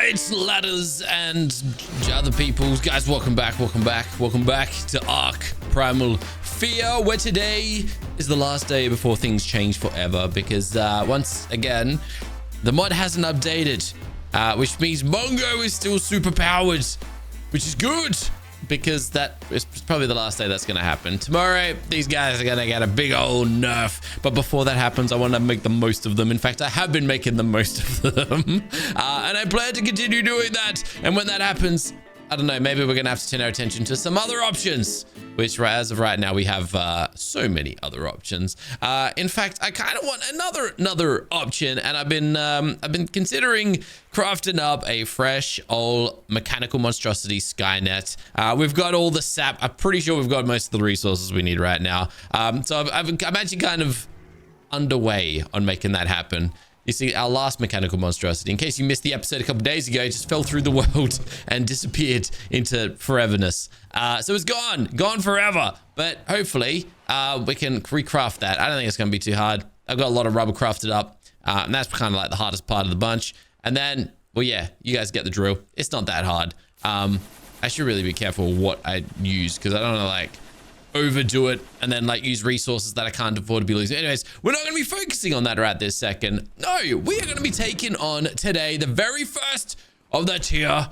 Alright, ladders and other people. Guys, welcome back to ARK Primal Fear, where today is the last day before things change forever, because once again, the mod hasn't updated, which means Mongo is still super powered, which is good, because that is probably the last day that's going to happen. Tomorrow, these guys are going to get a big old nerf. But before that happens, I want to make the most of them. In fact, I have been making the most of them. And I plan to continue doing that. And when that happens, I don't know, maybe we're going to have to turn our attention to some other options, which as of right now, we have so many other options. In fact, I kind of want another option, and I've been considering crafting up a fresh old mechanical monstrosity Skynet. We've got all the sap. I'm pretty sure we've got most of the resources we need right now. So I'm actually kind of underway on making that happen. You see, our last mechanical monstrosity, in case you missed the episode a couple days ago, it just fell through the world and disappeared into foreverness. So it's gone forever. But hopefully, we can recraft that. I don't think it's going to be too hard. I've got a lot of rubber crafted up, and that's kind of like the hardest part of the bunch. And then, well, yeah, you guys get the drill. It's not that hard. I should really be careful what I use, because I don't want to, like, overdo it and then like use resources that I can't afford to be losing. Anyways, we're not going to be focusing on that right this second. No, we are going to be taking on today the very first of the tier,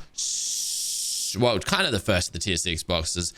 well, kind of the first of the tier 6 boxes.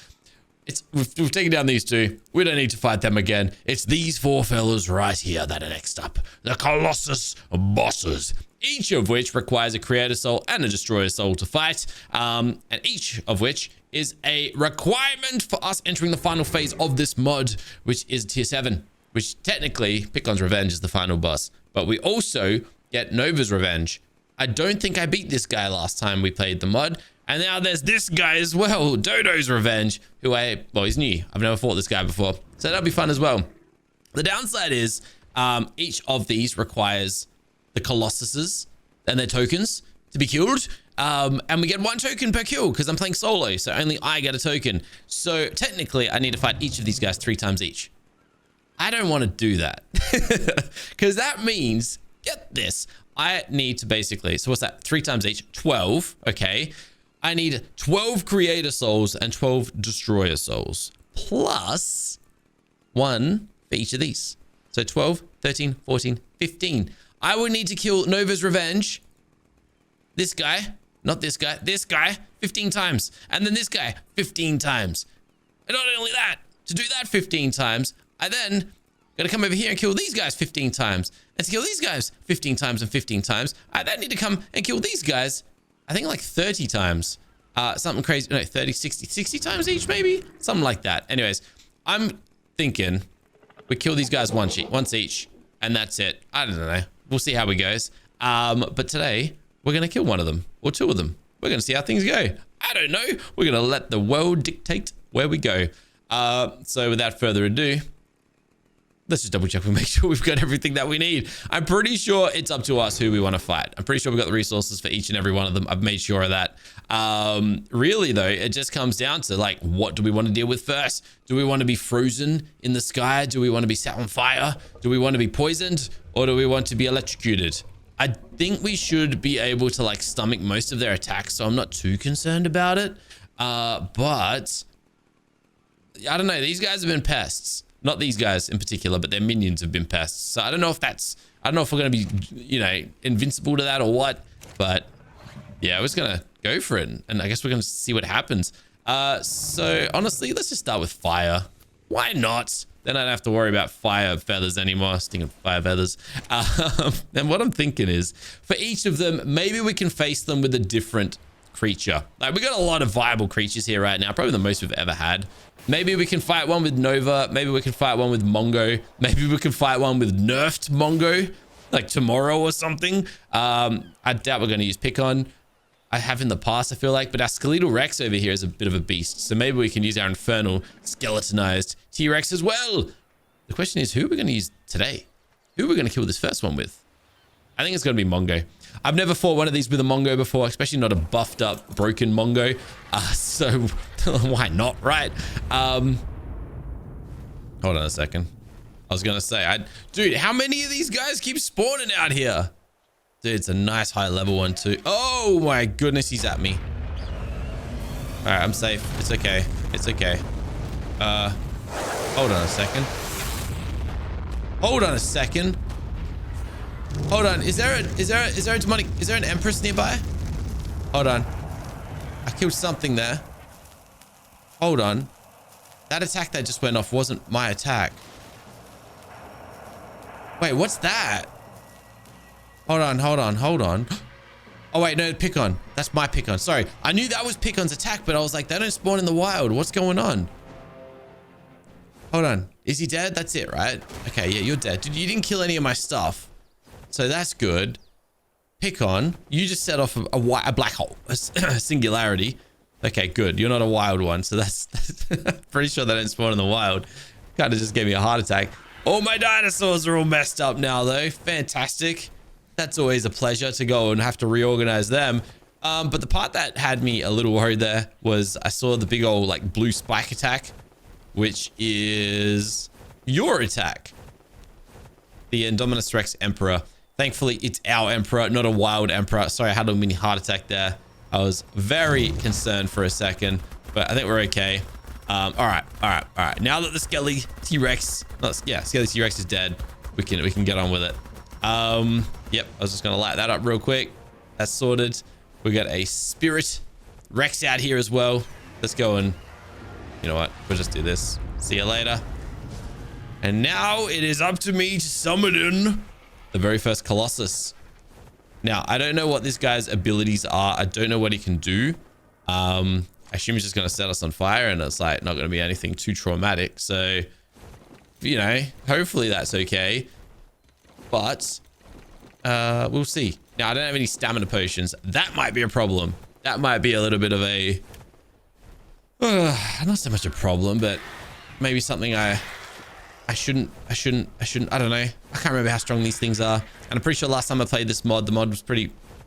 We've taken down these two. We don't need to fight them again. It's these four fellas right here that are next up. The Colossus bosses. Each of which requires a creator soul and a destroyer soul to fight. And each of which is a requirement for us entering the final phase of this mod, which is tier 7, which technically Picon's Revenge is the final boss, but we also get Nova's Revenge. I don't think I beat this guy last time we played the mod, and now there's this guy as well, Dodo's Revenge, who well, he's new. I've never fought this guy before, so that'll be fun as well. The downside is each of these requires the Colossuses and their tokens to be killed. And we get 1 token per kill because I'm playing solo, so only I get a token. So technically, I need to fight each of these guys 3 times each. I don't want to do that because that means, get this, I need to basically, so what's that? 3 times each, 12. Okay. I need 12 creator souls and 12 destroyer souls plus 1 for each of these. So 12, 13, 14, 15. I would need to kill Nova's Revenge. This guy, not this guy, 15 times. And then this guy, 15 times. And not only that, to do that 15 times, I then gotta come over here and kill these guys 15 times. And to kill these guys 15 times and 15 times, I then need to come and kill these guys, I think like 30 times. Something crazy, no, 30, 60 times each maybe? Something like that. Anyways, I'm thinking we kill these guys once each, and that's it. I don't know. We'll see how it goes. But today, we're going to kill 1 of them or 2 of them. We're going to see how things go. I don't know. We're going to let the world dictate where we go. So without further ado, let's just double check and make sure we've got everything that we need. I'm pretty sure it's up to us who we want to fight. I'm pretty sure we've got the resources for each and every one of them. I've made sure of that. Really though, it just comes down to like, what do we want to deal with first? Do we want to be frozen in the sky? Do we want to be set on fire? Do we want to be poisoned? Or do we want to be electrocuted? I think we should be able to like stomach most of their attacks, so I'm not too concerned about it. But I don't know. These guys have been pests. Not these guys in particular, but their minions have been pests. So I don't know if we're going to be, you know, invincible to that or what. But yeah, I was going to go for it. And I guess we're going to see what happens. So honestly, let's just start with fire. Why not? Then I don't have to worry about fire feathers anymore. Stinging fire feathers. And what I'm thinking is, for each of them, maybe we can face them with a different creature. Like, we got a lot of viable creatures here right now. Probably the most we've ever had. Maybe we can fight one with Nova. Maybe we can fight one with Mongo. Maybe we can fight one with nerfed Mongo, like tomorrow or something. I doubt we're going to use Picon. I have in the past, I feel like, but our skeletal Rex over here is a bit of a beast. So maybe we can use our infernal skeletonized T-Rex as well. The question is, who are we going to use today? Who are we going to kill this first one with? I think it's going to be Mongo. I've never fought one of these with a Mongo before, especially not a buffed up, broken Mongo. So why not, right? Hold on a second. I was going to say, dude, how many of these guys keep spawning out here? Dude, it's a nice high level one too. Oh my goodness, he's at me. All right, I'm safe. It's okay. It's okay. Hold on a second. Hold on a second. Hold on. Is there a demonic? Is there an empress nearby? Hold on. I killed something there. Hold on. That attack that just went off wasn't my attack. Wait, what's that? Hold on, hold on, hold on. Oh wait, no, Pickon. That's my Pickon. Sorry. I knew that was Pickon's attack, but I was like, they don't spawn in the wild. What's going on? Hold on. Is he dead? That's it, right? Okay, yeah, you're dead. Dude, you didn't kill any of my stuff. So that's good. Pickon, you just set off a black hole, a singularity. Okay, good. You're not a wild one, so that's pretty sure they don't spawn in the wild. Kind of just gave me a heart attack. All my dinosaurs are all messed up now, though. Fantastic. That's always a pleasure to go and have to reorganize them. But the part that had me a little worried there was I saw the big old like blue spike attack, which is your attack. The Indominus Rex Emperor. Thankfully, it's our Emperor, not a wild Emperor. Sorry, I had a mini heart attack there. I was very concerned for a second, but I think we're okay. All right. Now that the Skelly T-Rex, Skelly T-Rex is dead, we can get on with it. Yep, I was just gonna light that up real quick. That's sorted. We got a Spirit Rex out here as well. Let's go and, you know what? We'll just do this. See you later. And now it is up to me to summon in the very first Colossus. Now, I don't know what this guy's abilities are. I don't know what he can do. I assume he's just going to set us on fire and it's like not going to be anything too traumatic. So, you know, hopefully that's okay. But we'll see. Now, I don't have any stamina potions. That might be a problem. That might be a little bit of a... not so much a problem, but maybe something I shouldn't, I don't know. I can't remember how strong these things are. And I'm pretty sure last time I played this mod, the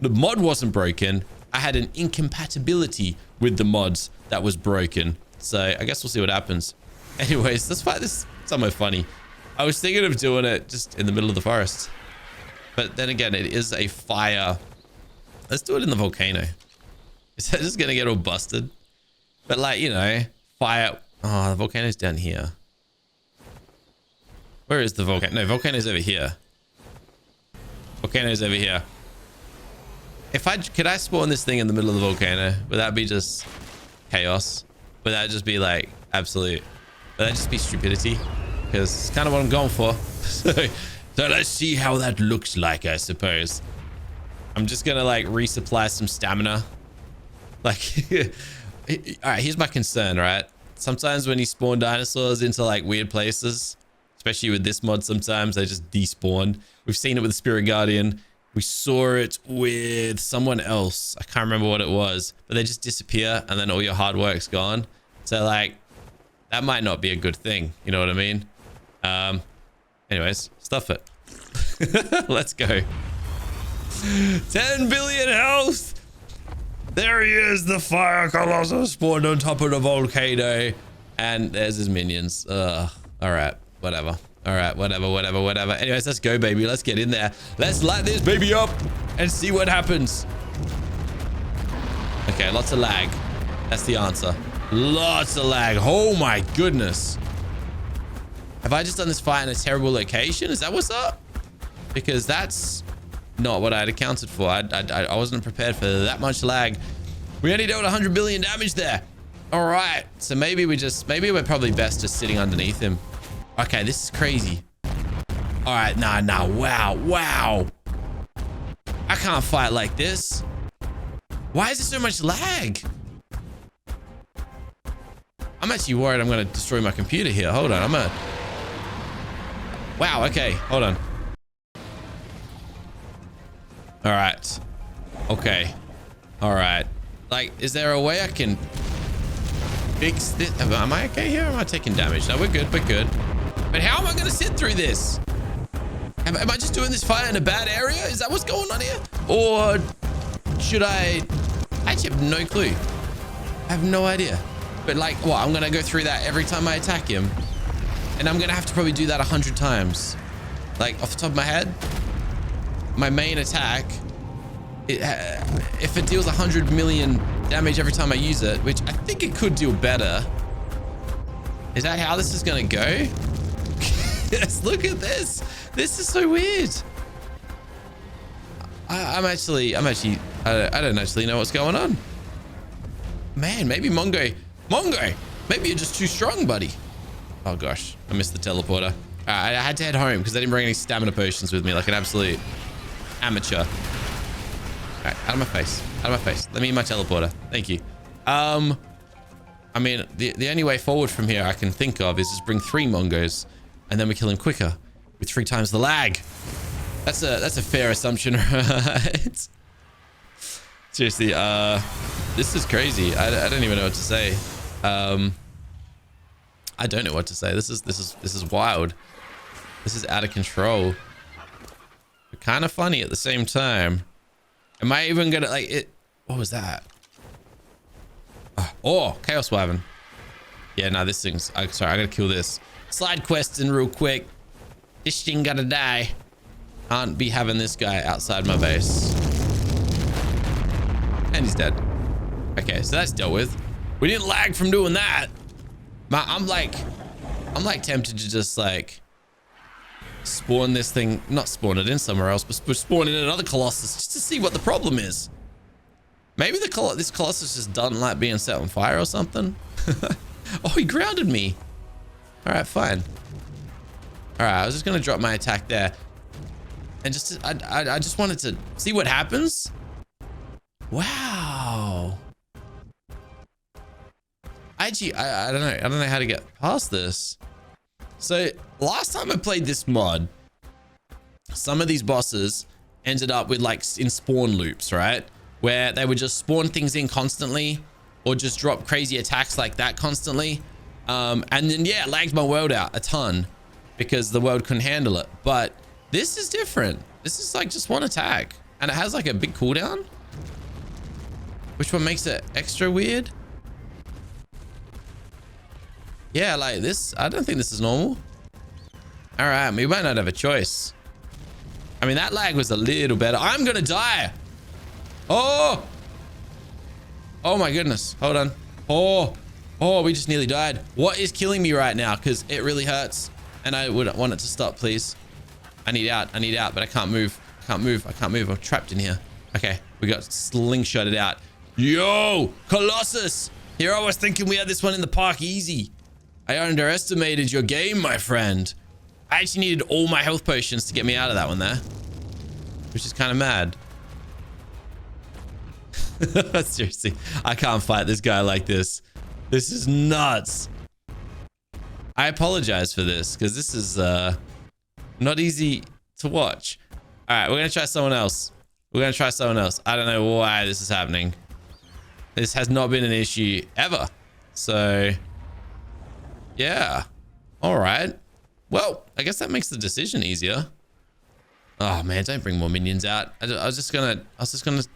mod wasn't broken. I had an incompatibility with the mods that was broken. So I guess we'll see what happens. Anyways, let's fight this somewhere funny. I was thinking of doing it just in the middle of the forest. But then again, it is a fire. Let's do it in the volcano. Is that just going to get all busted? But like, you know, fire. Oh, the volcano's down here. Where is the volcano? No, volcano's over here. Volcano's over here. Could I spawn this thing in the middle of the volcano? Would that be just chaos? Would that just be like absolute? Would that just be stupidity? Because it's kind of what I'm going for. So let's see how that looks like, I suppose. I'm just gonna like resupply some stamina. Like, all right, here's my concern, right? Sometimes when you spawn dinosaurs into like weird places, especially with this mod, sometimes they just despawn. We've seen it with the Spirit Guardian. We saw it with someone else. I can't remember what it was, but they just disappear and then all your hard work's gone. So like, that might not be a good thing. You know what I mean? Anyways, stuff it. Let's go. 10 billion health. There he is, the Fire Colossus spawned on top of the volcano. And there's his minions. All right, whatever. All right, whatever. Anyways, let's go, baby. Let's get in there. Let's light this baby up and see what happens. Okay, lots of lag. That's the answer. Lots of lag. Oh my goodness. Have I just done this fight in a terrible location? Is that what's up? Because that's not what I had accounted for. I wasn't prepared for that much lag. We only dealt 100 billion damage there. All right. So maybe we're probably best just sitting underneath him. Okay, this is crazy. All right, nah. Wow. I can't fight like this. Why is there so much lag? I'm actually worried I'm going to destroy my computer here. Hold on, Wow, okay, hold on. All right. Okay. All right. Like, is there a way I can fix this? Am I okay here? Or am I taking damage? No, we're good. But how am I going to sit through this? Am I just doing this fight in a bad area? Is that what's going on here? Or should I actually have no clue. I have no idea. But like, what? I'm going to go through that every time I attack him. And I'm going to have to probably do that 100 times. Like, off the top of my head, my main attack if it deals 100 million damage every time I use it, which I think it could deal better. Is that how this is gonna go? Yes, look at this. This is so weird. I don't actually know what's going on. Man, maybe Mongo, maybe you're just too strong, buddy. Oh gosh, I missed the teleporter. I had to head home because I didn't bring any stamina potions with me, like an absolute amateur. All right, out of my face, out of my face. Let me in my teleporter. Thank you. I mean, the only way forward from here I can think of is just bring 3 Mongos, and then we kill him quicker with 3 times the lag. That's a fair assumption, right? Seriously, this is crazy. I don't even know what to say. I don't know what to say. This is wild. This is out of control. But kind of funny at the same time. Am I even gonna like it? What was that? Oh, Chaos Wyvern. Yeah, no, this thing's. Sorry, I gotta kill this. Slide questing real quick. This thing gotta die. Can't be having this guy outside my base. And he's dead. Okay, so that's dealt with. We didn't lag from doing that. I'm like tempted to just like spawn this thing, not spawn it in somewhere else, but spawn in another Colossus just to see what the problem is. Maybe this Colossus just doesn't like being set on fire or something. Oh, he grounded me. All right, fine. All right, I was just gonna drop my attack there, and I just wanted to see what happens. Wow. Actually, I don't know how to get past this. So last time I played this mod, some of these bosses ended up with like in spawn loops, right? Where they would just spawn things in constantly or just drop crazy attacks like that constantly. And then, yeah, it lagged my world out a ton because the world couldn't handle it. But this is different. This is like just one attack and it has like a big cooldown, which one makes it extra weird. Yeah, like this, I don't think this is normal. All right, we might not have a choice. I mean, that lag was a little better. I'm gonna die. Oh my goodness, hold on. Oh, we just nearly died. What is killing me right now? Because it really hurts and I would want it to stop, please. I need out, but I can't move. I'm trapped in here. Okay, we got slingshotted out. Yo, Colossus. Here I was thinking we had this one in the park easy. I underestimated your game, my friend. I actually needed all my health potions to get me out of that one there, which is kind of mad. Seriously, I can't fight this guy like this. This is nuts. I apologize for this because this is not easy to watch. All right, we're gonna try someone else. I don't know why this is happening. This has not been an issue ever. So yeah, all right. Well, I guess that makes the decision easier. Oh man, don't bring more minions out. I was just gonna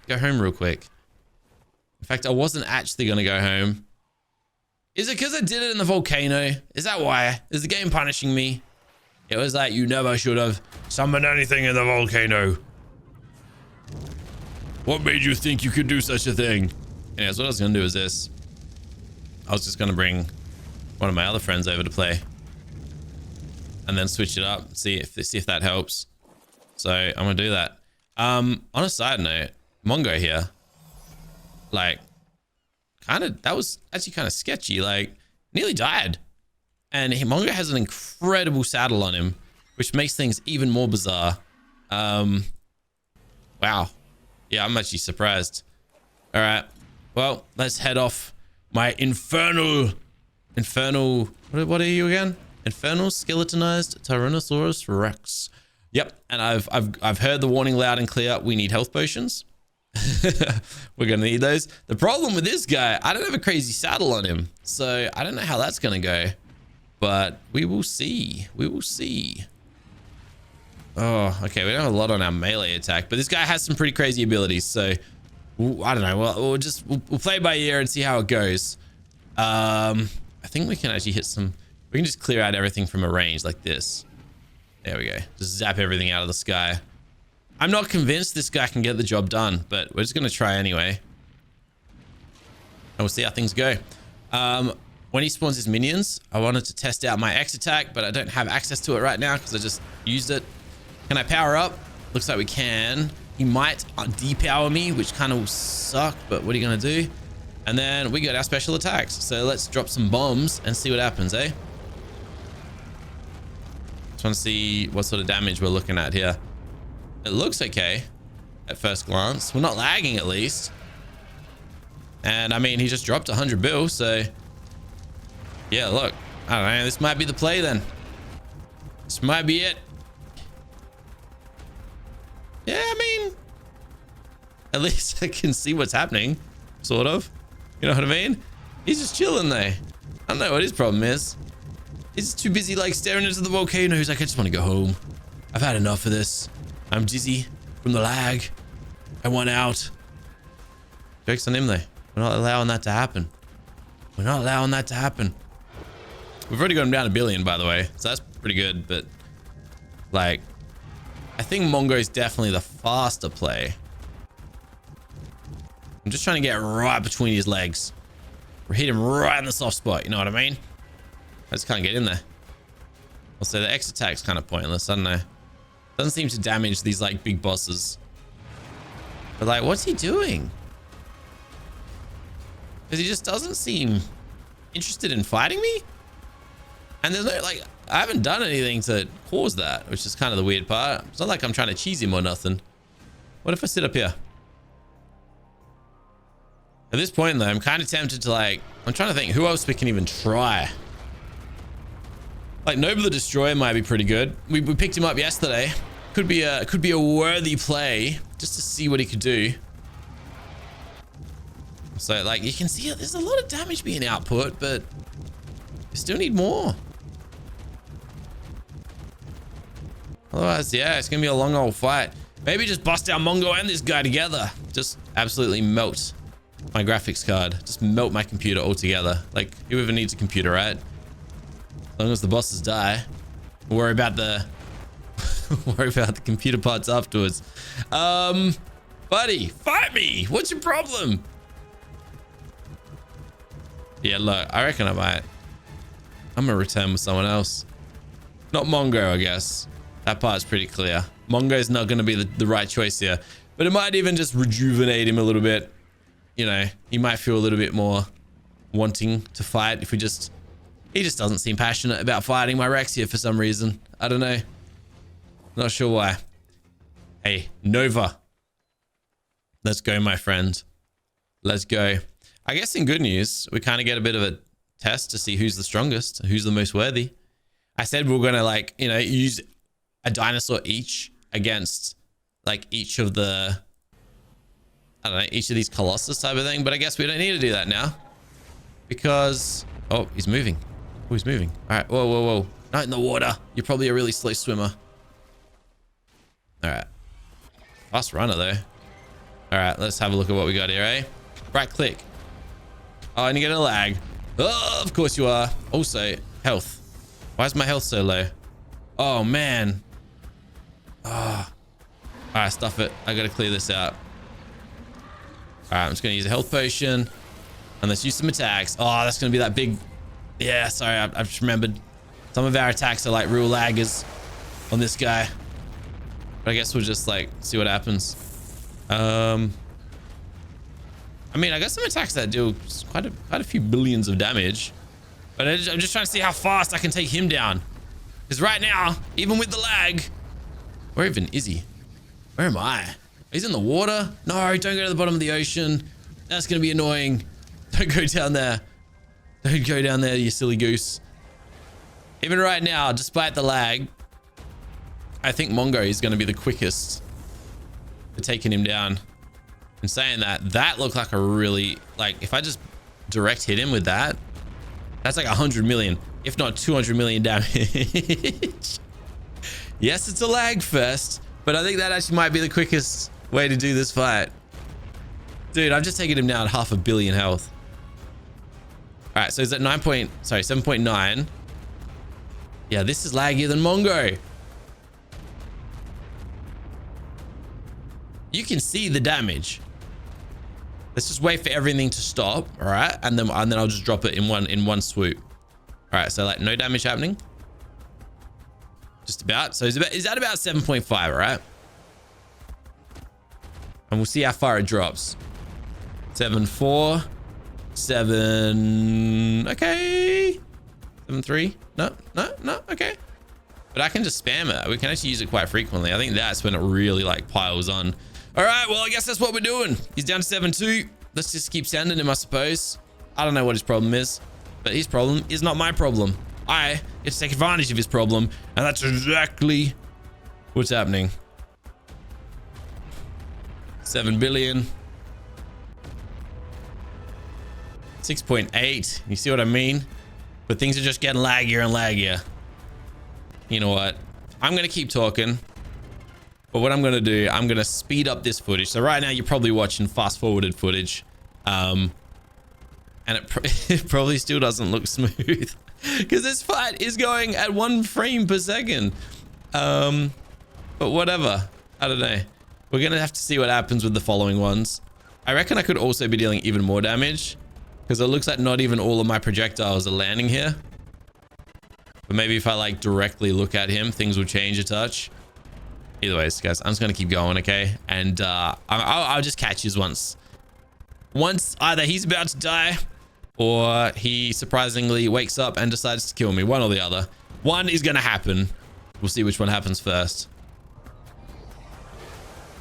go home real quick. In fact, I wasn't actually gonna go home. Is it because I did it in the volcano? Is that why? Is the game punishing me? It was like, you never should have summoned anything in the volcano. What made you think you could do such a thing? Anyways, what I was gonna do is this. I was just gonna bring one of my other friends over to play and then switch it up, see if that helps. So I'm gonna do that. On a side note, Mongo here, like, that was actually kind of sketchy. Like, nearly died, and Mongo has an incredible saddle on him, which makes things even more bizarre. Wow. Yeah, I'm actually surprised. All right, well, let's head off my infernal. What are you again? Infernal skeletonized Tyrannosaurus Rex. Yep, and I've heard the warning loud and clear. We need health potions. We're gonna need those. The problem with this guy, I don't have a crazy saddle on him, so I don't know how that's gonna go, but we will see. Oh, okay, we don't have a lot on our melee attack, but this guy has some pretty crazy abilities, so I don't know. We'll play by ear and see how it goes. I think we can actually hit some. We can just clear out everything from a range like this. There we go. Just zap everything out of the sky. I'm not convinced this guy can get the job done, but we're just going to try anyway. And we'll see how things go. When he spawns his minions, I wanted to test out my X attack, but I don't have access to it right now because I just used it. Can I power up? Looks like we can. He might depower me, which kind of will suck, but what are you going to do? And then we got our special attacks. So let's drop some bombs and see what happens, eh? Just want to see what sort of damage we're looking at here. It looks okay at first glance. We're not lagging at least. And I mean, he just dropped 100 bill, so yeah, look, I don't know, this might be the play then. This might be it. Yeah, I mean, at least I can see what's happening, sort of. You know what I mean? He's just chilling there. I don't know what his problem is. He's too busy like staring into the volcano. He's like, I just want to go home. I've had enough of this. I'm dizzy from the lag. I want out. Joke's on him though. We're not allowing that to happen. We're not allowing that to happen. We've already got him down 1 billion, by the way. So that's pretty good. But like, I think Mongo is definitely the faster play. I'm just trying to get right between his legs. We're hitting him right in the soft spot. You know what I mean? I just can't get in there. Also, the X attack's kind of pointless. I don't know. Doesn't seem to damage these like big bosses. But like, what's he doing? Because he just doesn't seem interested in fighting me. And there's no, like, I haven't done anything to cause that, which is kind of the weird part. It's not like I'm trying to cheese him or nothing. What if I sit up here? At this point though, I'm kind of tempted to like, I'm trying to think who else we can even try. Like Nova the Destroyer might be pretty good. We picked him up yesterday. Could be a worthy play just to see what he could do. So like you can see there's a lot of damage being output, but we still need more. Otherwise, yeah, it's gonna be a long old fight. Maybe just bust out Mongo and this guy together. Just absolutely melt my graphics card. Just melt my computer altogether. Like whoever needs a computer, right? As long as the bosses die, we'll worry about the computer parts afterwards. Buddy, fight me. What's your problem? Yeah, look, I reckon I'm gonna return with someone else. Not Mongo, I guess. That part's pretty clear. Mongo's not gonna be the right choice here, but it might even just rejuvenate him a little bit. You know, he might feel a little bit more wanting to fight if he just doesn't seem passionate about fighting my Rex here for some reason. I don't know. Not sure why. Hey, Nova. Let's go, my friend. Let's go. I guess in good news, we kind of get a bit of a test to see who's the strongest, who's the most worthy. I said we're going to like, you know, use a dinosaur each against like each of the, I don't know, each of these Colossus type of thing. But I guess we don't need to do that now because, oh, he's moving. Oh, he's moving. All right. Whoa, whoa, whoa. Not in the water. You're probably a really slow swimmer. All right. Fast runner though. All right. Let's have a look at what we got here, eh? Right click. Oh, and you get a lag. Oh, of course you are. Also, health. Why is my health so low? Oh, man. Oh. All right, stuff it. I got to clear this out. All right, I'm just going to use a health potion. And let's use some attacks. Oh, that's going to be that big... Yeah, sorry. I've just remembered. Some of our attacks are like real laggers on this guy. But I guess we'll just like see what happens. I mean, I got some attacks that do quite a few billions of damage, but I'm just trying to see how fast I can take him down. Because right now, even with the lag, where even is he? Where am I? He's in the water. No, don't go to the bottom of the ocean. That's going to be annoying. Don't go down there. Don't go down there, you silly goose. Even right now, despite the lag, I think Mongo is going to be the quickest for taking him down. And saying that looked like a really, like, if I just direct hit him with that, that's like 100 million, if not 200 million damage. Yes, it's a lag fest, but I think that actually might be the quickest way to do this fight. Dude, I've just taken him down 500 million health. All right, so is that 7.9. Yeah, this is laggier than Mongo. You can see the damage. Let's just wait for everything to stop. All right. And then I'll just drop it in one swoop. All right. So like no damage happening. Just about. So is that about 7.5? All right. And we'll see how far it drops. 7.4, 7. Okay. 7.3. No. Okay. But I can just spam it. We can actually use it quite frequently. I think that's when it really like piles on. All right. Well, I guess that's what we're doing. He's down to 7.2. Let's just keep sending him, I suppose. I don't know what his problem is, but his problem is not my problem. I get to take advantage of his problem, and that's exactly what's happening. 7 billion. 6.8. You see what I mean? But things are just getting laggier and laggier. You know what? I'm going to keep talking. But what I'm going to do, I'm going to speed up this footage. So right now you're probably watching fast forwarded footage. And it probably still doesn't look smooth because this fight is going at 1 frame per second. But whatever. I don't know. We're going to have to see what happens with the following ones. I reckon I could also be dealing even more damage because it looks like not even all of my projectiles are landing here. But maybe if I like directly look at him, things will change a touch. Either ways, guys, I'm just going to keep going, okay? And I'll just catch you once either he's about to die or he surprisingly wakes up and decides to kill me. One or the other. One is going to happen. We'll see which one happens first.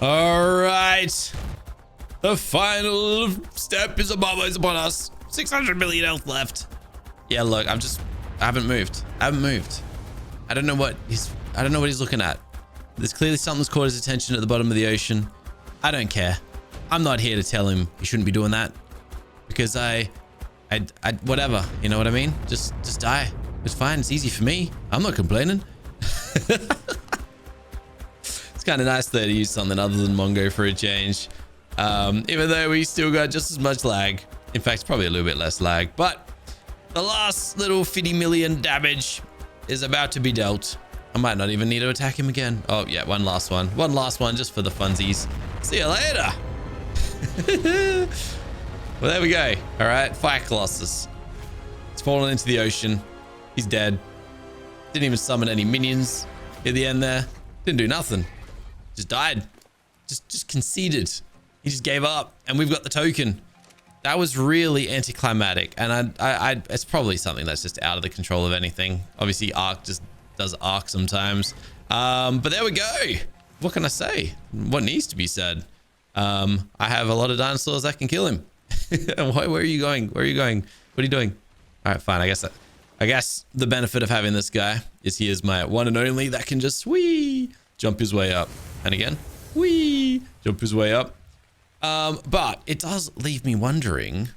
All right. The final step is upon us. 600 million health left. Yeah, look, I haven't moved. I don't know what he's looking at. There's clearly something's caught his attention at the bottom of the ocean. I don't care. I'm not here to tell him he shouldn't be doing that because I whatever, you know what I mean? Just die. It's fine. It's easy for me. I'm not complaining. It's kind of nice though to use something other than Mongo for a change. Even though we still got just as much lag. In fact, probably a little bit less lag, but the last little 50 million damage is about to be dealt. I might not even need to attack him again. Oh yeah, one last one just for the funsies. See you later. Well, there we go. All right, Fire Colossus. It's fallen into the ocean. He's dead. Didn't even summon any minions at the end there. Didn't do nothing. Just died. Just conceded. He just gave up, and we've got the token. That was really anticlimactic, and it's probably something that's just out of the control of anything. Obviously, ARK just does ARK sometimes. But there we go. What can I say? What needs to be said? I have a lot of dinosaurs that can kill him. Where are you going? What are you doing? All right, fine. I guess the benefit of having this guy is he is my one and only that can just jump his way up. And again, jump his way up. But it does leave me wondering,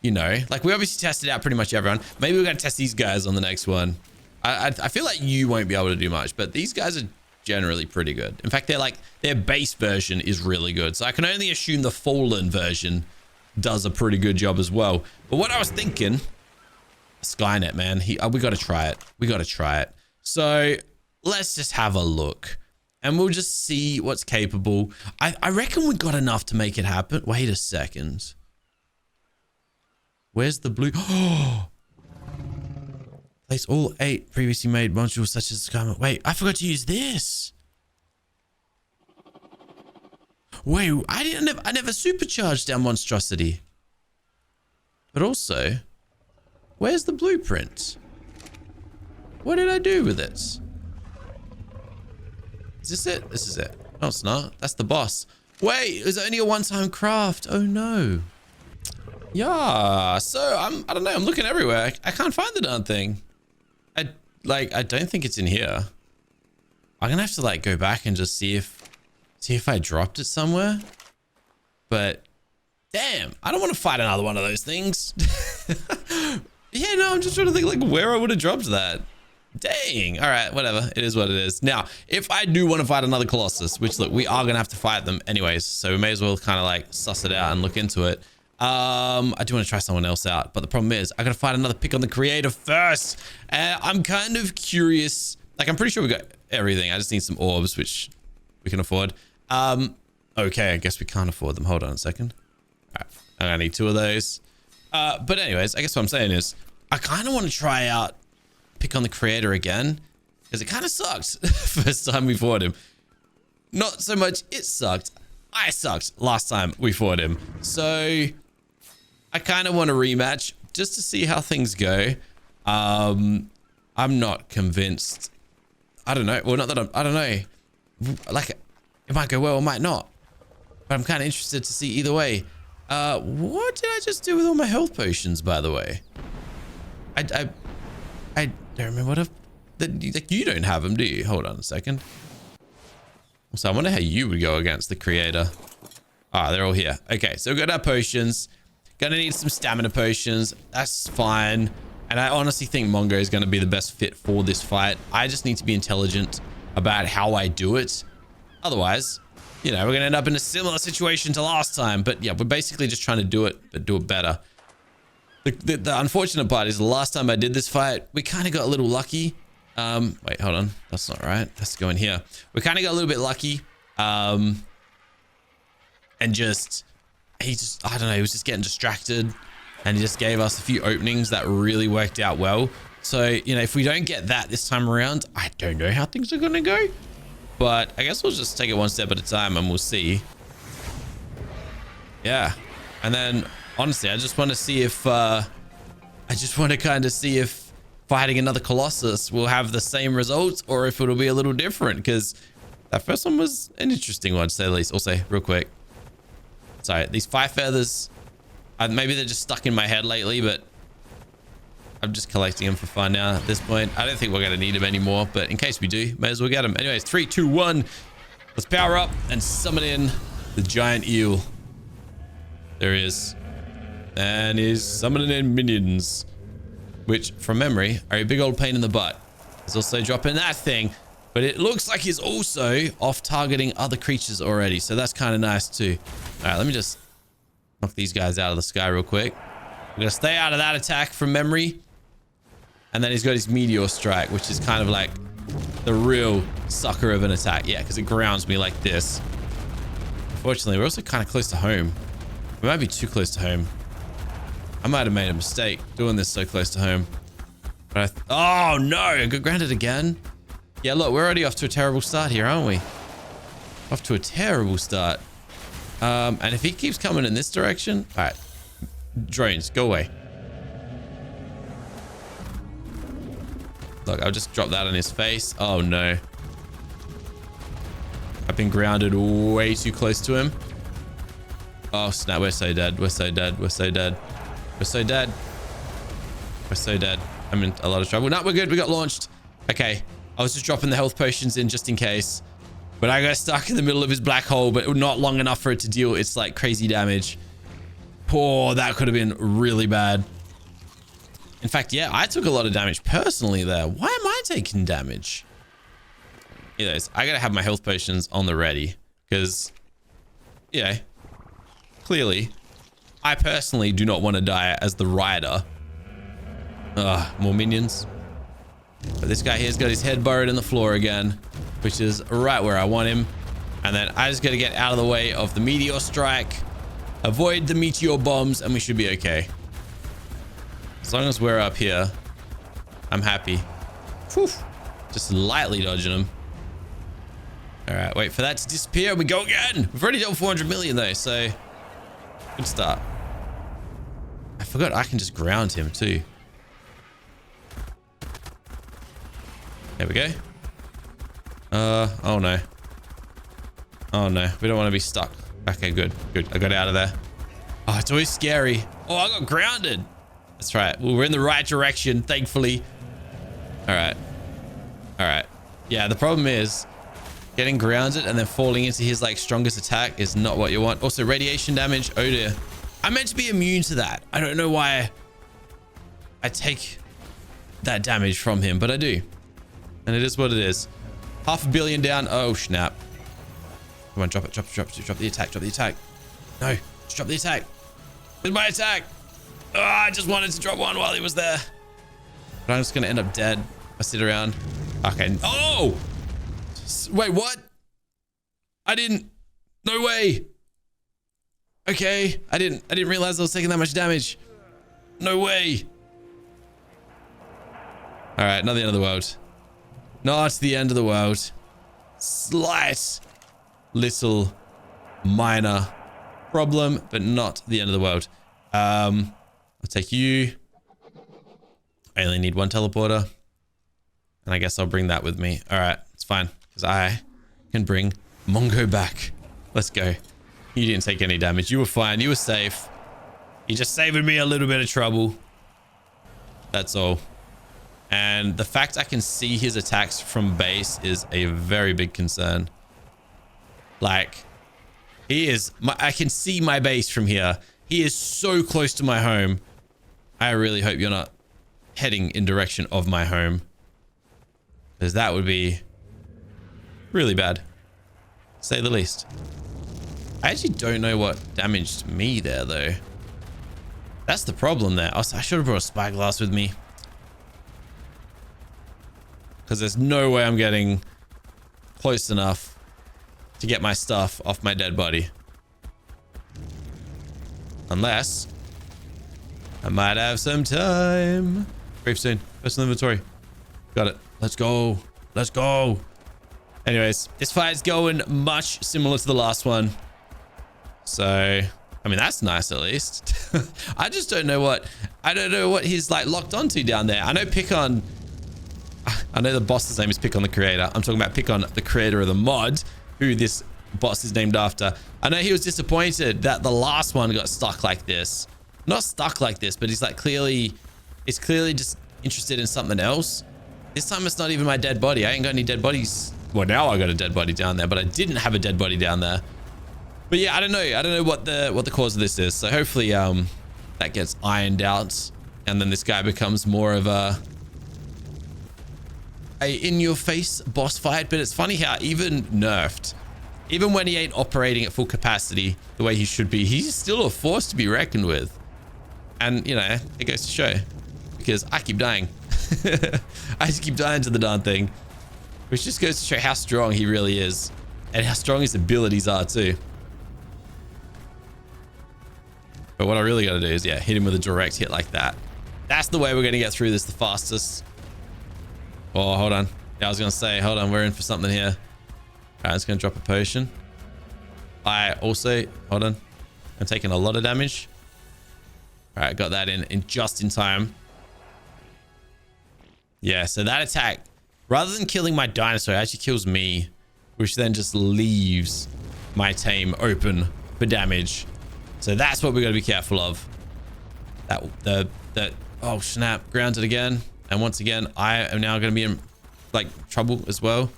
you know, like we obviously tested out pretty much everyone. Maybe we're going to test these guys on the next one. I feel like you won't be able to do much, but these guys are generally pretty good. In fact, their base version is really good. So I can only assume the Fallen version does a pretty good job as well. But what I was thinking, Skynet, man, we got to try it. So let's just have a look. And we'll just see what's capable. I reckon we got enough to make it happen. Wait a second. Where's the blue? Oh! Place all 8 previously made modules such as Skynet. Wait, I forgot to use this. Wait, I never supercharged our monstrosity. But also, where's the blueprint? What did I do with it? Is this it? This is it. No, it's not. That's the boss. Wait, it was only a one-time craft. Oh no. Yeah. So I don't know. I'm looking everywhere. I can't find the darn thing. I don't think it's in here. I'm gonna have to like go back and just see if I dropped it somewhere. But damn, I don't want to fight another one of those things. Yeah, no, I'm just trying to think like where I would have dropped that. Dang. All right, whatever. It is what it is. Now, if I do want to fight another Colossus, which look, we are going to have to fight them anyways, so we may as well kind of like suss it out and look into it. I do want to try someone else out, but the problem is I got to find another pick on the creator first. I'm kind of curious. Like, I'm pretty sure we got everything. I just need some orbs, which we can afford. Oh Okay, I guess we can't afford them. Hold on a second. All right, I'm gonna need 2 of those. But anyways, I guess what I'm saying is I kind of want to try out pick on the creator again, because it kind of sucked first time we fought him. Not so much it sucked, I sucked last time we fought him. So I kind of want a rematch just to see how things go. I'm not convinced. I don't know. Well, not that I don't know. Like, it might go well, it might not. But I'm kind of interested to see either way. What did I just do with all my health potions, by the way? I don't remember what like, you don't have them, do you? Hold on a second. So I wonder how you would go against the creator. Ah, they're all here. Okay, so we've got our potions. Gonna need some stamina potions. That's fine. And I honestly think Mongo is going to be the best fit for this fight. I just need to be intelligent about how I do it. Otherwise, you know, we're going to end up in a similar situation to last time. But yeah, we're basically just trying to do it, but do it better. The unfortunate part is the last time I did this fight, we kind of got a little lucky. Wait, hold on. That's not right. Let's go in here. We kind of got a little bit lucky. And just, I don't know, he was just getting distracted. And he just gave us a few openings that really worked out well. So, you know, if we don't get that this time around, I don't know how things are going to go. But I guess we'll just take it one step at a time and we'll see. Yeah. And then, honestly, I just want to see if... I just want to kind of see if fighting another Colossus will have the same results or if it'll be a little different. Because that first one was an interesting one, to say the least. Also, real quick. Sorry, these 5 feathers... maybe they're just stuck in my head lately, but I'm just collecting them for fun now at this point. I don't think we're going to need them anymore, but in case we do, may as well get them. Anyways, 3, 2, 1. Let's power up and summon in the giant eel. There he is. And he's summoning in minions, which, from memory, are a big old pain in the butt. He's also dropping that thing, but it looks like he's also off targeting other creatures already, so that's kind of nice too. All right, let me just knock these guys out of the sky real quick. We're gonna stay out of that attack from memory. And then he's got his meteor strike, which is kind of like the real sucker of an attack. Yeah, because it grounds me like this. Unfortunately, we're also kind of close to home. We might be too close to home. I might have made a mistake doing this so close to home. But oh no, I got grounded again. Yeah, look, we're already off to a terrible start here, aren't we? Off to a terrible start. And if he keeps coming in this direction, all right, drones, go away. Look, I'll just drop that on his face. Oh no. I've been grounded way too close to him. Oh snap, we're so dead. We're so dead. We're so dead. We're so dead. We're so dead. I'm in a lot of trouble. No, we're good. We got launched. Okay. I was just dropping the health potions in just in case. But I got stuck in the middle of his black hole, but not long enough for it to deal its like crazy damage. Poor, that could have been really bad. In fact, yeah, I took a lot of damage personally there. Why am I taking damage? Anyways, I gotta have my health potions on the ready because, yeah, clearly, I personally do not want to die as the rider. More minions. But this guy here's got his head burrowed in the floor again, which is right where I want him. And then I just got to get out of the way of the meteor strike, avoid the meteor bombs, and we should be okay. As long as we're up here, I'm happy. Whew. Just lightly dodging them. All right, wait for that to disappear. We go again. We've already done 400 million though, so good start. I forgot I can just ground him too. There we go. Oh no. Oh no, we don't want to be stuck. Okay, good, good. I got out of there. Oh, it's always scary. Oh, I got grounded. That's right. Well, we're in the right direction, thankfully. All right. All right. Yeah, the problem is getting grounded and then falling into his like strongest attack is not what you want. Also, radiation damage. Oh dear. I'm meant to be immune to that. I don't know why I take that damage from him, but I do. And it is what it is. 500 million down. Oh, snap. Come on, drop it, drop it, drop it, drop the attack, drop the attack. No, just drop the attack. Where's my attack? Oh, I just wanted to drop one while he was there. But I'm just going to end up dead. I sit around. Okay. Oh! Wait, what? I didn't... No way. Okay. I didn't realize I was taking that much damage. No way. All right. Not the end of the world. Not the end of the world. Slight little minor problem, but not the end of the world. I'll take you. I only need one teleporter. And I guess I'll bring that with me. All right. It's fine. Because I can bring Mongo back. Let's go. You didn't take any damage. You were fine. You were safe. You just saving me a little bit of trouble. That's all. And the fact I can see his attacks from base is a very big concern. Like, I can see my base from here. He is so close to my home. I really hope you're not heading in direction of my home, because that would be really bad, to say the least. I actually don't know what damaged me there, though. That's the problem there. I should have brought a spyglass with me, because there's no way I'm getting close enough to get my stuff off my dead body. Unless I might have some time. Gravestone, personal inventory. Got it. Let's go. Let's go. Anyways, this fight's going much similar to the last one. So, I mean, that's nice at least. I just don't know what he's like locked onto down there. I know Pickon. I know the boss's name is Pickon the creator. I'm talking about Pickon the creator of the mod, who this boss is named after. I know he was disappointed that the last one got stuck like this. Not stuck like this, but he's like clearly just interested in something else. This time it's not even my dead body. I ain't got any dead bodies. Well, now I got a dead body down there, but I didn't have a dead body down there. But yeah, I don't know what the cause of this is. So hopefully that gets ironed out, and then this guy becomes more of a in-your-face boss fight. But it's funny how even nerfed, even when he ain't operating at full capacity the way he should be, he's still a force to be reckoned with. And, you know, it goes to show, because I keep dying. I just keep dying to the darn thing, which just goes to show how strong he really is, and how strong his abilities are too. But what I really got to do is, yeah, hit him with a direct hit like that. That's the way we're going to get through this the fastest. Oh, hold on. Yeah, I was going to say, hold on, we're in for something here. All right, I'm just going to drop a potion. I also, hold on, I'm taking a lot of damage. All right, got that in just in time. Yeah, so that attack, rather than killing my dinosaur, it actually kills me, which then just leaves my tame open for damage. So that's what we got to be careful of. Oh snap, grounded again. And once again, I am now going to be in like trouble as well.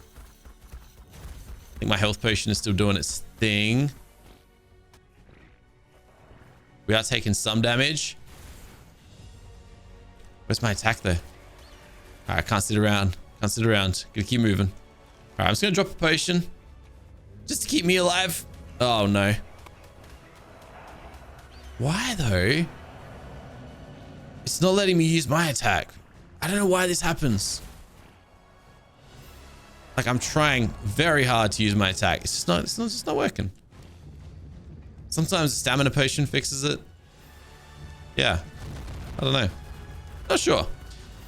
I think my health potion is still doing its thing. We are taking some damage. Where's my attack though? All right, I can't sit around. Can't sit around. Gotta keep moving. All right, I'm just gonna drop a potion just to keep me alive. Oh no. Why though? It's not letting me use my attack. I don't know why this happens. Like, I'm trying very hard to use my attack. It's just not working. Sometimes a stamina potion fixes it. Yeah. I don't know. Not sure.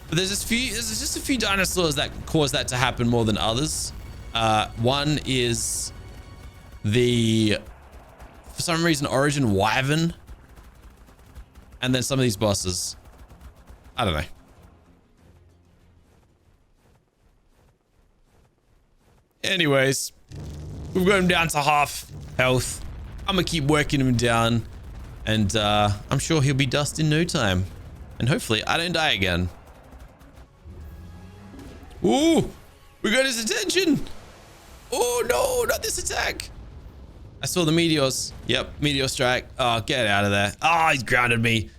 But there's just a few dinosaurs that cause that to happen more than others. One is the, for some reason, Origin Wyvern. And then some of these bosses. I don't know. Anyways, we've got him down to half health. I'm gonna keep working him down, and I'm sure he'll be dust in no time. And hopefully I don't die again. Ooh, we got his attention. Oh no, not this attack. I saw the meteors. Yep, meteor strike. Oh, get out of there. Oh, he's grounded me.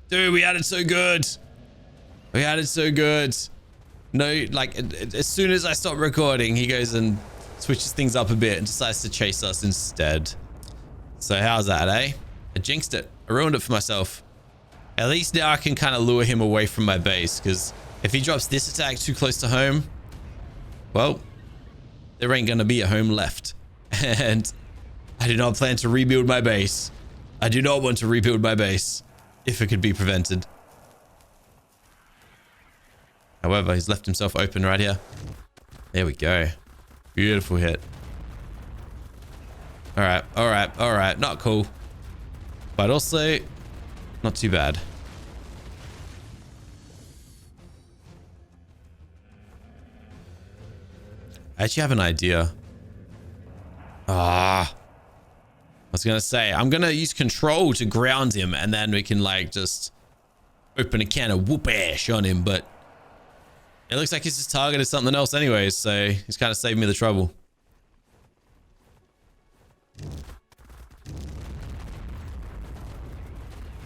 Dude, we had it so good. We had it so good. No, like, as soon as I stop recording, he goes and switches things up a bit and decides to chase us instead. So how's that, eh? I jinxed it. I ruined it for myself. At least now I can kind of lure him away from my base, because if he drops this attack too close to home, well, there ain't gonna be a home left. And I do not plan to rebuild my base. I do not want to rebuild my base if it could be prevented. However, he's left himself open right here. There we go. Beautiful hit. All right, all right, all right. Not cool, but also not too bad. I actually have an idea. I was gonna say, I'm gonna use control to ground him, and then we can like just open a can of whoop-ash on him, but it looks like he's just targeted something else anyways, so he's kind of saved me the trouble.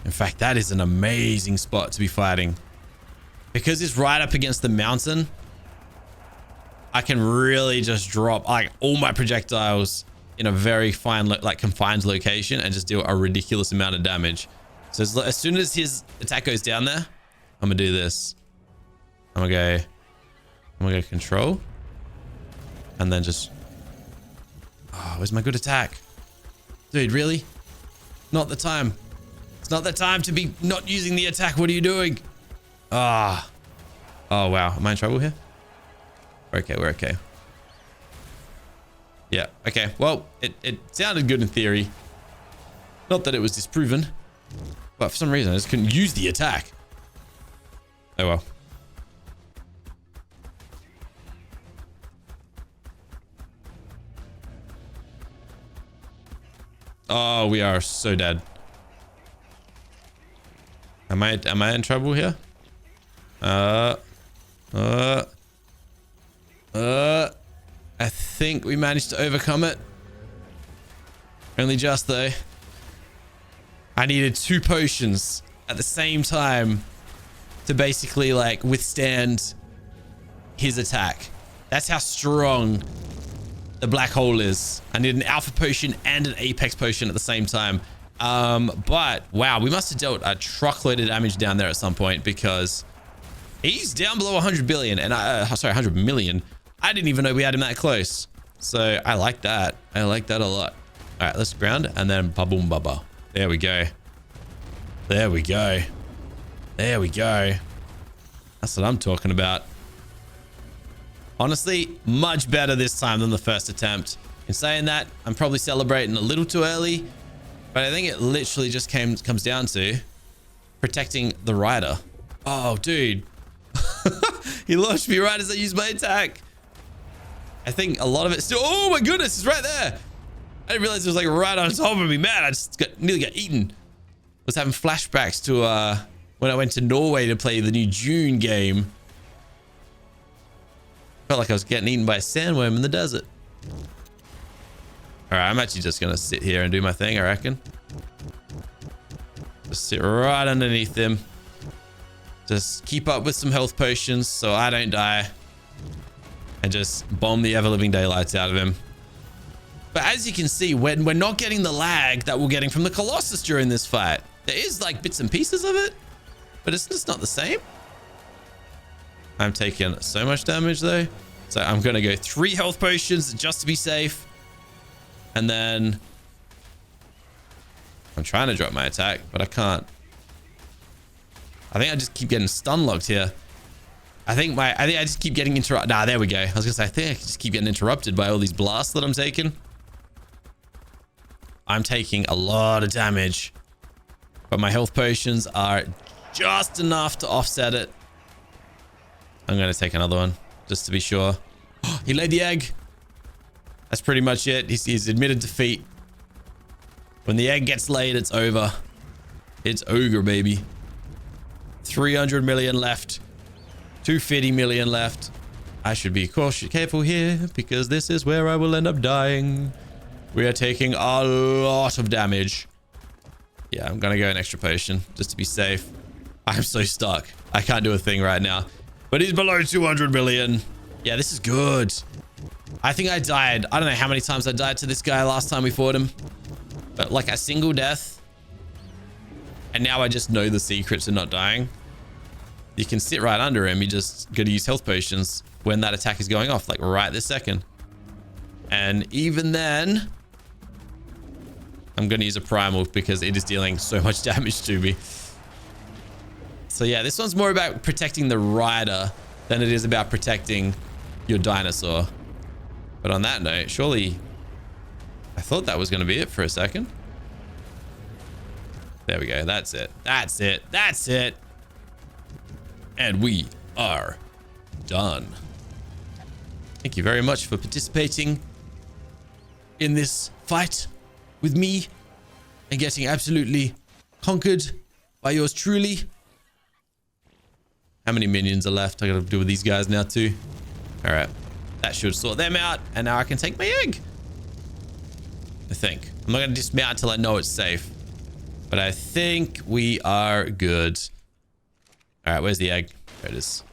In fact, that is an amazing spot to be fighting. Because it's right up against the mountain, I can really just drop like all my projectiles in a very fine, like confined location and just deal a ridiculous amount of damage. So as soon as his attack goes down there, I'm gonna do this. I'm gonna go control. And then just... Oh, where's my good attack? Dude, really? Not the time. It's not the time to be not using the attack. What are you doing? Ah. Oh, wow. Am I in trouble here? We're okay. We're okay. Yeah. Okay. Well, it sounded good in theory. Not that it was disproven. But for some reason, I just couldn't use the attack. Oh, well. Oh, we are so dead. Am I in trouble here? I think we managed to overcome it. Only just though. I needed 2 potions at the same time to basically like withstand his attack. That's how strong the black hole is. I need an alpha potion and an apex potion at the same time. But wow, we must have dealt a truckload of damage down there at some point because he's down below 100 billion and sorry, 100 million. I didn't even know we had him that close. So I like that. I like that a lot. All right, let's ground and then ba-boom ba-ba. There we go. There we go. There we go. That's what I'm talking about. Honestly, much better this time than the first attempt. In saying that, I'm probably celebrating a little too early, but I think it literally just comes down to protecting the rider. Oh, dude. He launched me right as I used my attack. I think a lot of it still... Oh my goodness, it's right there. I didn't realize it was like right on top of me. Man, I just nearly got eaten. I was having flashbacks to when I went to Norway to play the new June game. Felt like I was getting eaten by a sandworm in the desert. All right, I'm actually just going to sit here and do my thing, I reckon. Just sit right underneath him. Just keep up with some health potions so I don't die. And just bomb the ever-living daylights out of him. But as you can see, when we're not getting the lag that we're getting from the Colossus during this fight. There is like bits and pieces of it, but it's just not the same. I'm taking so much damage though. So I'm going to go 3 health potions just to be safe. And then I'm trying to drop my attack, but I can't. I think I just keep getting stun locked here. I think I just keep getting interrupted. Nah, there we go. I was gonna say, I think I just keep getting interrupted by all these blasts that I'm taking. I'm taking a lot of damage, but my health potions are just enough to offset it. I'm gonna take another one just to be sure. He laid the egg. That's pretty much it. He's admitted defeat. When the egg gets laid, it's over. It's ogre, baby. 300 million left. 250 million left. I should be careful here because this is where I will end up dying. We are taking a lot of damage. Yeah, I'm gonna go an extra potion just to be safe. I'm so stuck. I can't do a thing right now. But he's below 200 million. Yeah, this is good. I think I died. I don't know how many times I died to this guy last time we fought him. But like a single death. And now I just know the secret to not dying. You can sit right under him. You just got to use health potions when that attack is going off, like right this second. And even then, I'm going to use a primal because it is dealing so much damage to me. So yeah, this one's more about protecting the rider than it is about protecting your dinosaur. But on that note, surely I thought that was going to be it for a second. There we go. That's it. That's it. That's it. And we are done. Thank you very much for participating in this fight with me and getting absolutely conquered by yours truly. How many minions are left? I gotta deal with these guys now too. All right, that should sort them out. And now I can take my egg. I think. I'm not gonna dismount until I know it's safe. But I think we are good. All right, where's the egg? There it is.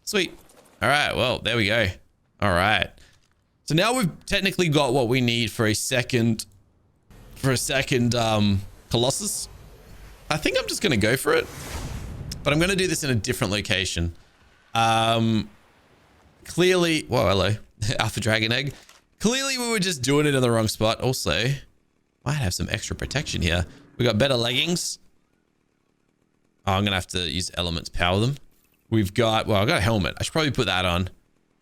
Sweet. All right, well, there we go. All right. So now we've technically got what we need for a second Colossus. I think I'm just gonna go for it. But I'm going to do this in a different location. Clearly... Whoa, hello. Alpha Dragon Egg. Clearly, we were just doing it in the wrong spot. Also, might have some extra protection here. We got better leggings. Oh, I'm going to have to use elements to power them. We've got... Well, I've got a helmet. I should probably put that on.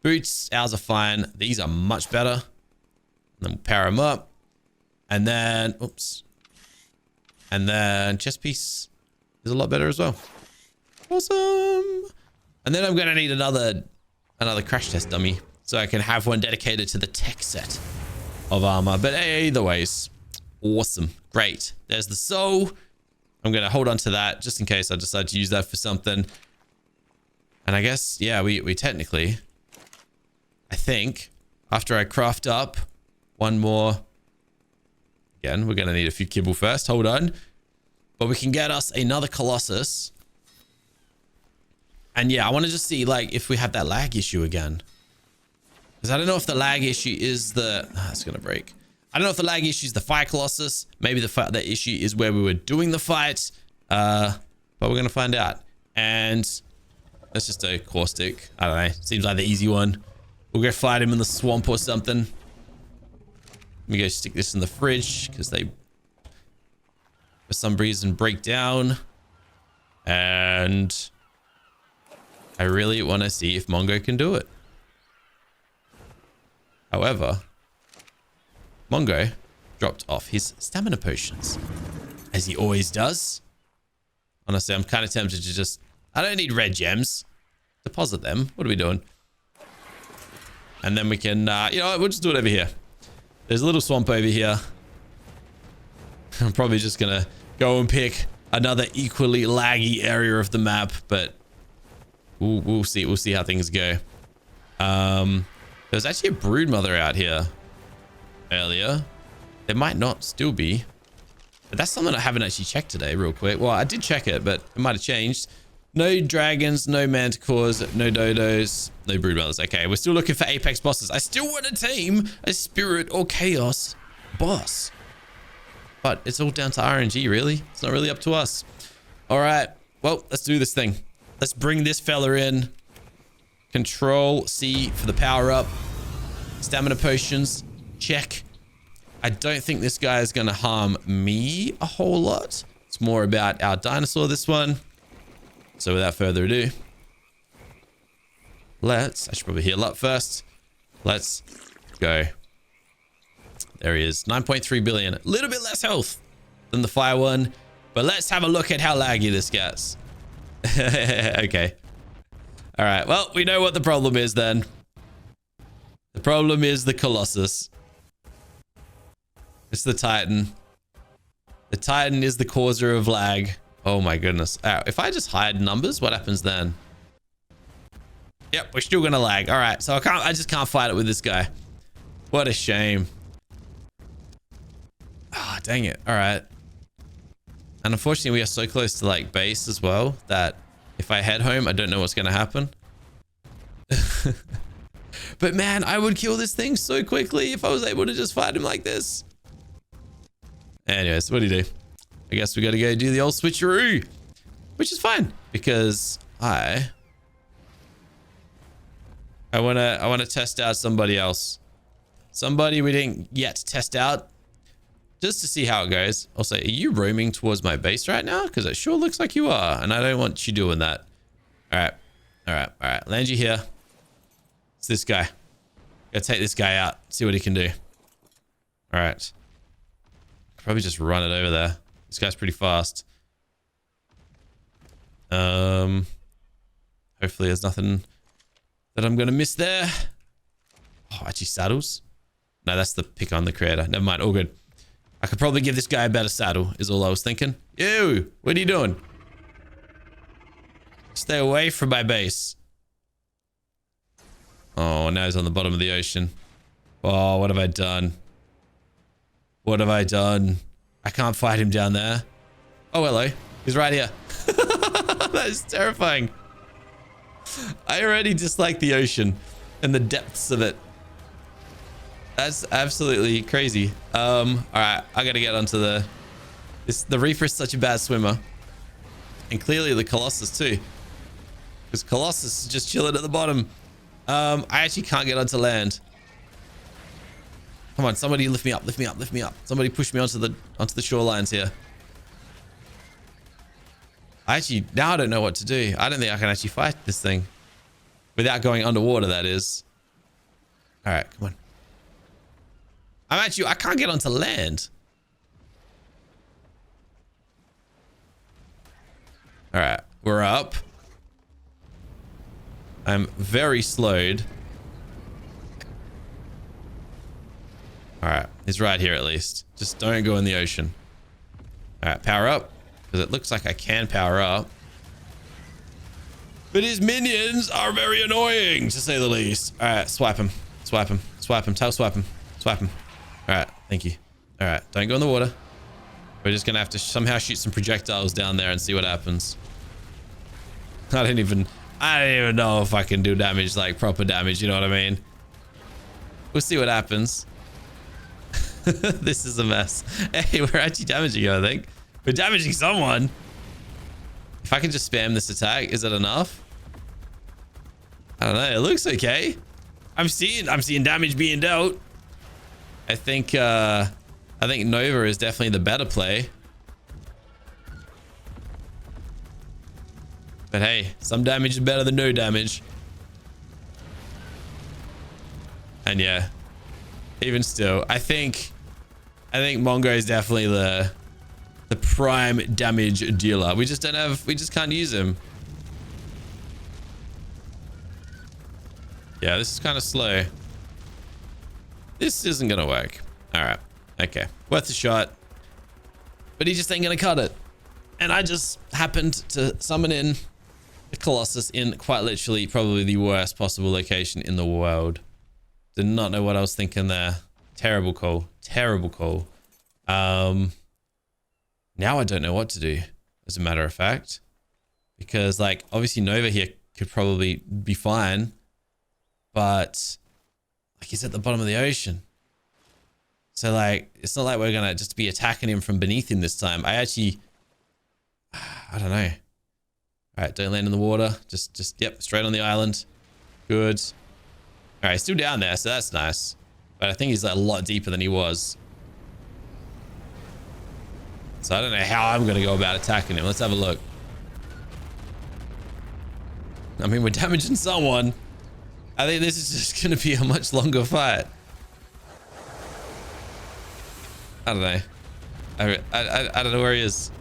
Boots, ours are fine. These are much better. And then we'll power them up. And then... Oops. And then chest piece is a lot better as well. Awesome. And then I'm going to need another crash test dummy so I can have one dedicated to the tech set of armor. But either ways, awesome. Great. There's the soul. I'm going to hold on to that just in case I decide to use that for something. And I guess, yeah, we technically, I think, after I craft up one more, again, we're going to need a few kibble first. Hold on. But we can get us another Colossus. And yeah, I want to just see, like, if we have that lag issue again. Because I don't know if the lag issue is the... it's going to break. I don't know if the lag issue is the Fire Colossus. Maybe the issue is where we were doing the fight. But we're going to find out. And that's just a caustic. I don't know. Seems like the easy one. We'll go fight him in the swamp or something. Let me go stick this in the fridge because they, for some reason, break down. And... I really want to see if Mongo can do it. However, Mongo dropped off his stamina potions, as he always does. Honestly, I'm kind of tempted to just... I don't need red gems. Deposit them. What are we doing? And then we can... you know what? We'll just do it over here. There's a little swamp over here. I'm probably just going to go and pick another equally laggy area of the map, but... We'll see. We'll see how things go. There's actually a brood mother out here earlier. There might not still be. But that's something I haven't actually checked today real quick. Well, I did check it, but it might have changed. No dragons, no manticores, no dodos, no brood mothers. Okay, we're still looking for apex bosses. I still want to tame a spirit or chaos boss. But it's all down to RNG, really. It's not really up to us. All right. Well, let's do this thing. Let's bring this fella in. Control C for the power up. Stamina potions. Check. I don't think this guy is going to harm me a whole lot. It's more about our dinosaur, this one. So without further ado, I should probably heal up first. Let's go. There he is. 9.3 billion. A little bit less health than the fire one. But let's have a look at how laggy this gets. Okay. All right. Well, we know what the problem is then. The problem is the Colossus. It's the Titan. The Titan is the causer of lag. Oh my goodness. If I just hide numbers, what happens then? Yep, we're still gonna lag. All right. So I just can't fight it with this guy. What a shame. Ah, dang it. All right. And unfortunately, we are so close to like base as well that if I head home, I don't know what's going to happen. But man, I would kill this thing so quickly if I was able to just fight him like this. Anyways, what do you do? I guess we got to go do the old switcheroo, which is fine because I want to test out somebody else. Somebody we didn't yet test out. just to see how it goes. I'll say, are you roaming towards my base right now? Because it sure looks like you are, and I don't want you doing that. All right. All right. All right. Land you here. It's this guy. Gotta take this guy out. See what he can do. All right. Probably just run it over there. This guy's pretty fast. Hopefully there's nothing that I'm gonna miss there. Oh, actually saddles. No, that's the pick on the creator. Never mind. All good. I could probably give this guy a better saddle, is all I was thinking. Ew, what are you doing? Stay away from my base. Oh, now he's on the bottom of the ocean. Oh, what have I done? What have I done? I can't fight him down there. Oh, hello. He's right here. That is terrifying. I already dislike the ocean and the depths of it. That's absolutely crazy. All right, I gotta get onto the Reaper is such a bad swimmer, and clearly the Colossus too, because Colossus is just chilling at the bottom. I actually can't get onto land. Come on, somebody lift me up, lift me up, lift me up. Somebody push me onto the shorelines here. Now I don't know what to do. I don't think I can actually fight this thing without going underwater, that is. All right, come on. I can't get onto land. All right, we're up. I'm very slowed. All right, he's right here at least. Just don't go in the ocean. All right, power up, because it looks like I can power up. But his minions are very annoying, to say the least. All right, swipe him, swipe him, swipe him, tail swipe him, swipe him. All right, thank you. All right, don't go in the water. We're just gonna have to somehow shoot some projectiles down there and see what happens. I don't even know if I can do damage, like proper damage, you know what I mean? We'll see what happens. This is a mess. Hey, we're actually damaging you, I think. We're damaging someone. If I can just spam this attack, is it enough? I don't know, it looks okay. I'm seeing damage being dealt. I think Nova is definitely the better play. But hey, some damage is better than no damage. And yeah, even still, I think Mongo is definitely the prime damage dealer. We just can't use him. Yeah, this is kind of slow. This isn't gonna work. All right, okay, worth a shot. But he just ain't gonna cut it. And I just happened to summon in the Colossus in quite literally probably the worst possible location in the world. Did not know what I was thinking there. Terrible call. Terrible call. Now I don't know what to do, as a matter of fact. Because, like, obviously Nova here could probably be fine. But, like, he's at the bottom of the ocean. So, like, it's not like we're going to just be attacking him from beneath him this time. I don't know. All right, don't land in the water. Yep, straight on the island. Good. All right, still down there, so that's nice. But I think he's like a lot deeper than he was. So I don't know how I'm going to go about attacking him. Let's have a look. I mean, we're damaging someone. I think this is just going to be a much longer fight. I don't know. I don't know where he is.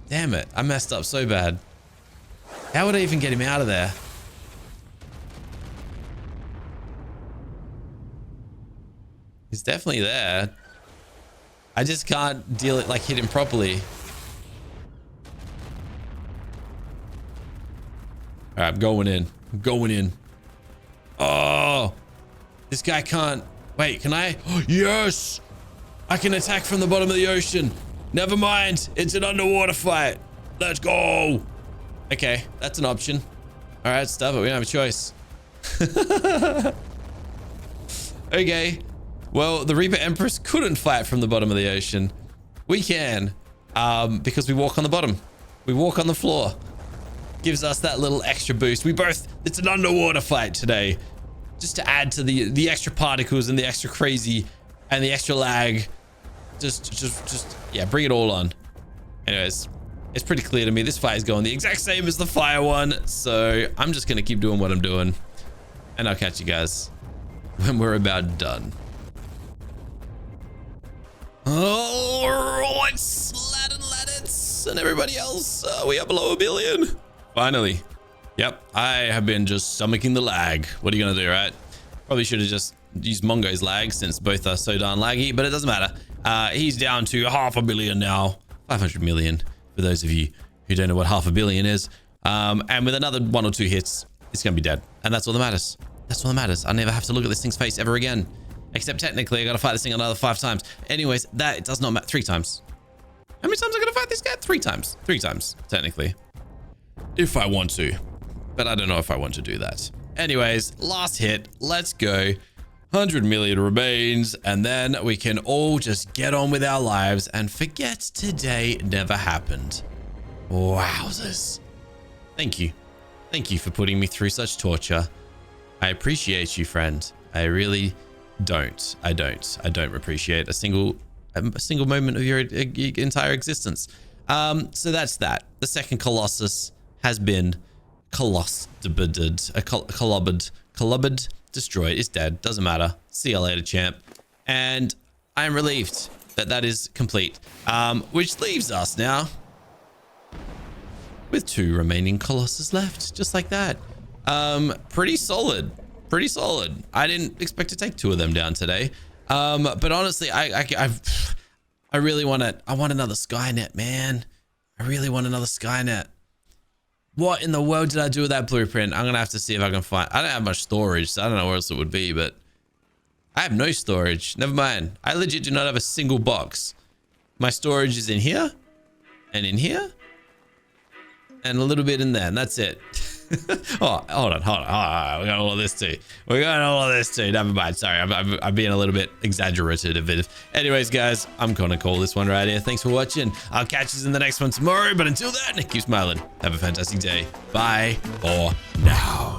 Damn it. I messed up so bad. How would I even get him out of there? He's definitely there. I just can't deal it, like, hit him properly. All right, I'm going in. I'm going in. Oh, this guy can't. Wait, can I? Oh, yes, I can attack from the bottom of the ocean. Never mind, it's an underwater fight. Let's go. Okay, that's an option. All right, stuff it. We don't have a choice. Okay. Well, the Reaper Empress couldn't fight from the bottom of the ocean. We can, because we walk on the bottom. We walk on the floor. Gives us that little extra boost. It's an underwater fight today. Just to add to the extra particles and the extra crazy and the extra lag. Just, yeah, bring it all on. Anyways, it's pretty clear to me this fire is going the exact same as the fire one. So I'm just going to keep doing what I'm doing. And I'll catch you guys when we're about done. Oh, it's Ladits and everybody else. We are below 1 billion. Finally. Yep, I have been just stomaching the lag. What are you going to do, right? Probably should have just used Mongo's lag since both are so darn laggy, but it doesn't matter. He's down to 500 million now. 500 million for those of you who don't know what 500 million is. And with another 1 or 2 hits, it's going to be dead. And that's all that matters. That's all that matters. I never have to look at this thing's face ever again. Except technically, I got to fight this thing another 5 times. Anyways, that does not matter. 3 times. How many times am I going to fight this guy? 3 times. 3 times, technically. If I want to. But I don't know if I want to do that. Anyways, last hit. Let's go. 100 million remains. And then we can all just get on with our lives and forget today never happened. Wowzers. Thank you. Thank you for putting me through such torture. I appreciate you, friend. I really don't. I don't appreciate a single moment of your entire existence. So that's that. The second Colossus has been colobbed, destroyed. It's dead. Doesn't matter. See you later, champ. And I'm relieved that that is complete. Which leaves us now with 2 remaining Colossus left, just like that. Pretty solid. Pretty solid. I didn't expect to take 2 of them down today. But honestly, I really want it. I want another Skynet, man. I really want another Skynet. What in the world did I do with that blueprint? I'm gonna have to see if I can find. I don't have much storage, so I don't know where else it would be, but I have no storage. Never mind. I legit do not have a single box. My storage is in here and in here and a little bit in there, and that's it. Oh, hold on. We got all of this too. Never mind. Sorry, I'm being a little bit exaggerative. Anyways, guys, I'm gonna call this one right here. Thanks for watching. I'll catch you in the next one tomorrow. But until then, keep smiling. Have a fantastic day. Bye for now.